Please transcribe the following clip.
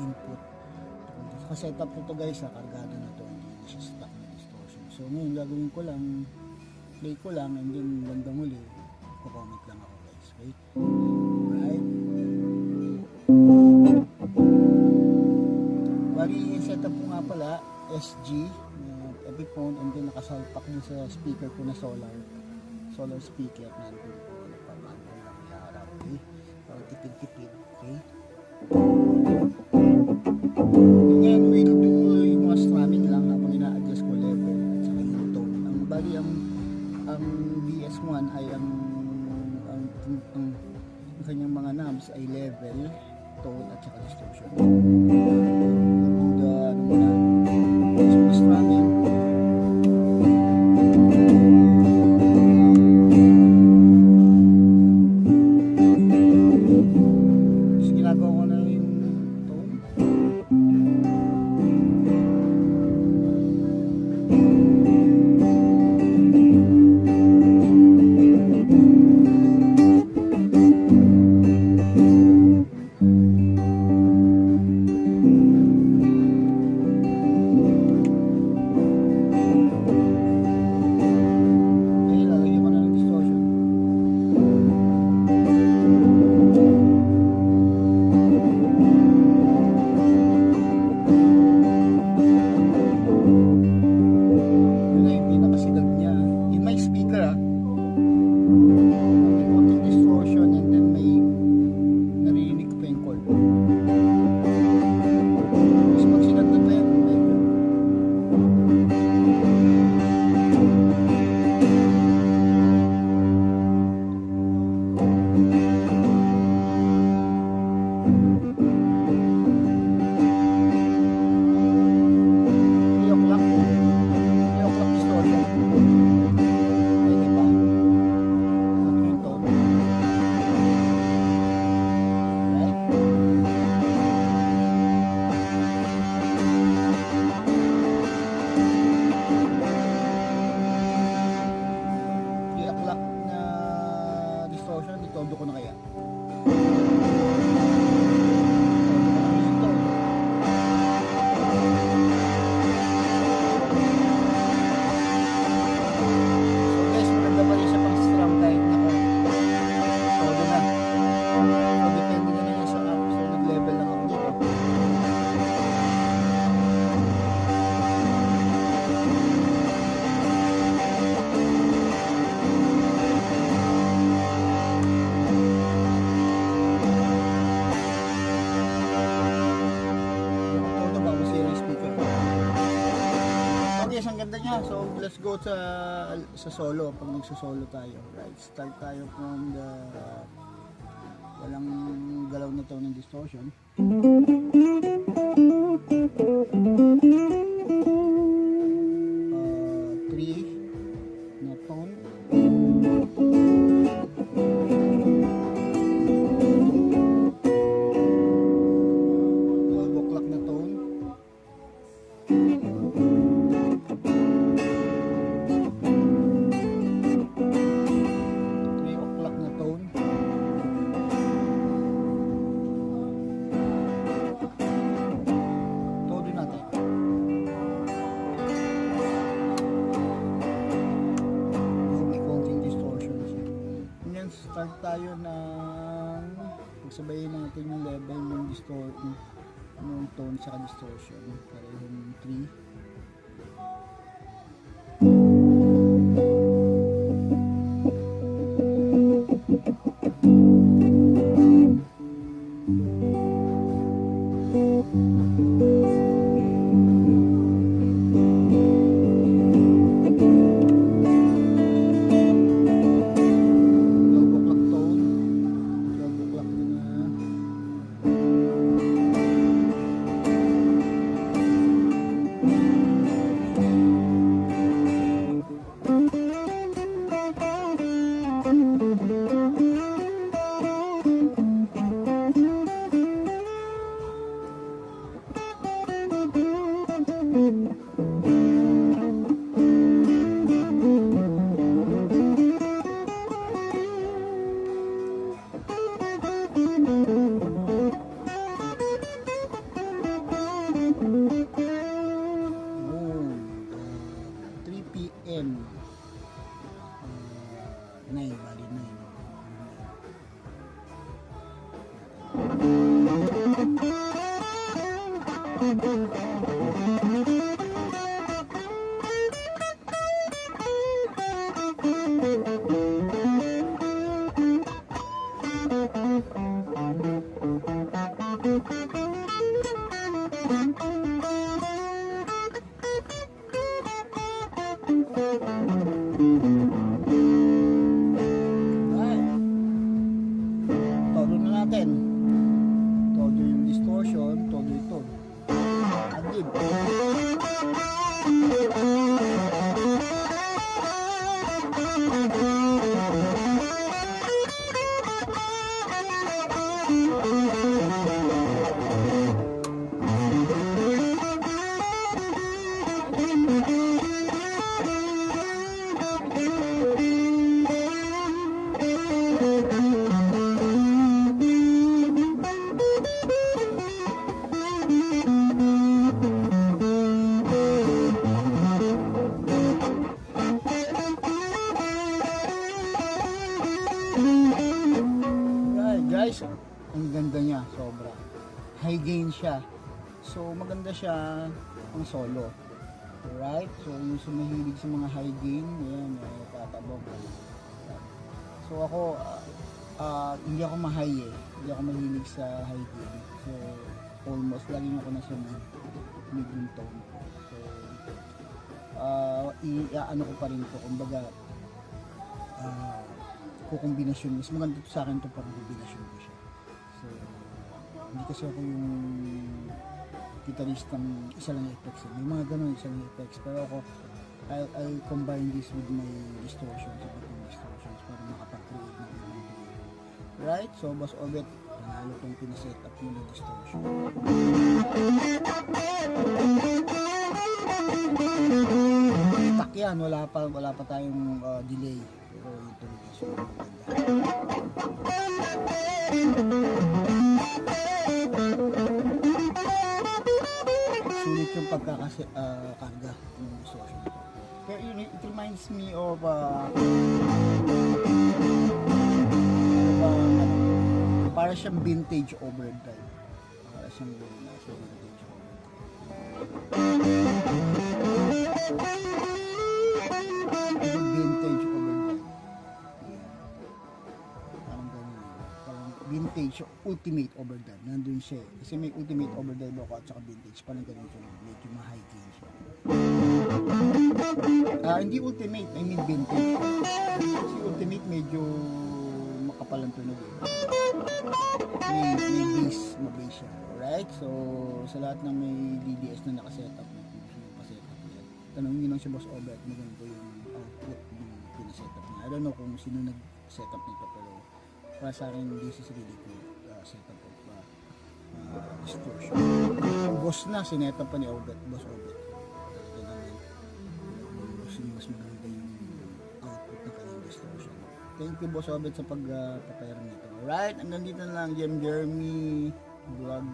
input. Naka-setup nito guys, kargado na to, hindi na siya stuck na distortion. So ngayon gagawin ko lang, play ko lang, and then bandang huli comment lang ako guys, okay? Right, bali setup ko nga pala SG Epiphone, and then nakasalpak niya sa speaker ko na solar speaker na ito ko nagpapano lang iharap, okay? Para tipid-tipid, okay? Ngayon we'll do yung mga strumming lang habang ina-adjust ko level at saka yung tone. Bali ang BS1 ay ang kanyang mga knobs ay level, tone at saka distortion. We'll do the strumming. Itondo ko na kaya. Ang ganda niya. So let's go sa solo. Pag magso-solo tayo, right? Start tayo from the walang galaw na tone ng distortion. 3 na tone. Start tayo ng pagsabayin natin yung level ng distortion, yung tone sa distortion. Para yung 3. Todo na natin. Todo yung distortion, todo ito. Adib. Guys, ang ganda niya, sobra. High gain siya. So, maganda siya pang solo. Alright? So, yung sumahilig sa mga high gain, yan, tatabog. So, ako, hindi ako ma-high eh. Hindi ako mahilig sa high gain. So, almost, laging ako nasa medium tone. So, ano ko pa rin po, kumbaga, kukombinasyon. Mas maganda sa akin ito pang kombinasyon ko siya. So, hindi kasi ako yung guitarist ng isa lang effects. May mga ganun, isa lang effects. Pero ako, I'll combine this with my distortions, distortions para makapag-create ng ibang video. Right? So, Boss Obet, panalo kong pinaset up mo ng distortion. Tak yan, wala pa tayong delay. Pero ito so sulit yung pagkakakarga ng distortion. Pero it reminds me of para siyang vintage overdrive. Para siyang vintage overdrive. Vintage overdrive. Vintage, ultimate overdrive. Nandun siya eh. Kasi may ultimate overdrive ako at saka vintage. Parang ganun siya. Medyo ma-high gain siya. Hindi ultimate, I mean vintage. Kasi ultimate medyo makapal ang tunog eh. May bass, ma-bass siya. Alright? So, sa lahat ng may DDS na nakasetup na nakasetup niya. Tanongin nyo lang si Boss Obet, maganda yung output ng pinasetup niya. I don't know kung sino nag-setup nito pero para sa akin, this is really good setup of distortion. Boss na, sinetup pa ni Obet, Boss Obet. Kaya naman, mas maganda yung output ng kanyang distortion. Thank you, Boss Obet, sa pagpapayaran nito. Alright, hanggang dito na lang, Jeremy Vlog.